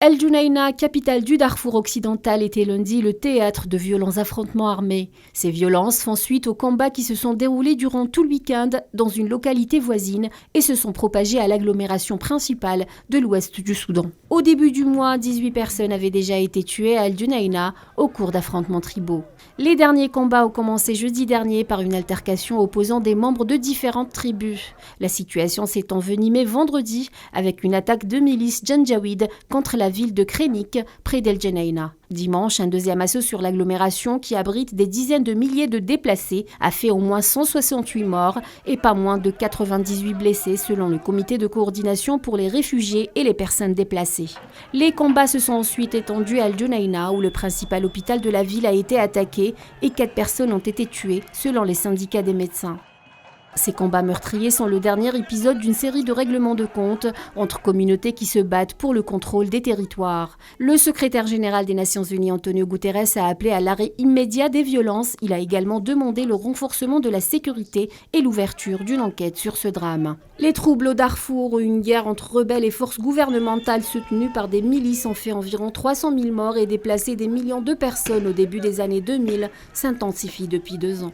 El Junaina, capitale du Darfour occidental, était lundi le théâtre de violents affrontements armés. Ces violences font suite aux combats qui se sont déroulés durant tout le week-end dans une localité voisine et se sont propagés à l'agglomération principale de l'ouest du Soudan. Au début du mois, 18 personnes avaient déjà été tuées à El Junaina au cours d'affrontements tribaux. Les derniers combats ont commencé jeudi dernier par une altercation opposant des membres de différentes tribus. La situation s'est envenimée vendredi avec une attaque de milices janjaouides contre la ville de Krenik, près d'El Junaina. Dimanche, un deuxième assaut sur l'agglomération qui abrite des dizaines de milliers de déplacés a fait au moins 168 morts et pas moins de 98 blessés selon le comité de coordination pour les réfugiés et les personnes déplacées. Les combats se sont ensuite étendus à El Junaina où le principal hôpital de la ville a été attaqué et 4 personnes ont été tuées selon les syndicats des médecins. Ces combats meurtriers sont le dernier épisode d'une série de règlements de compte entre communautés qui se battent pour le contrôle des territoires. Le secrétaire général des Nations Unies, Antonio Guterres, a appelé à l'arrêt immédiat des violences. Il a également demandé le renforcement de la sécurité et l'ouverture d'une enquête sur ce drame. Les troubles au Darfour où une guerre entre rebelles et forces gouvernementales soutenues par des milices ont fait environ 300 000 morts et déplacé des millions de personnes au début des années 2000 s'intensifient depuis 2 ans.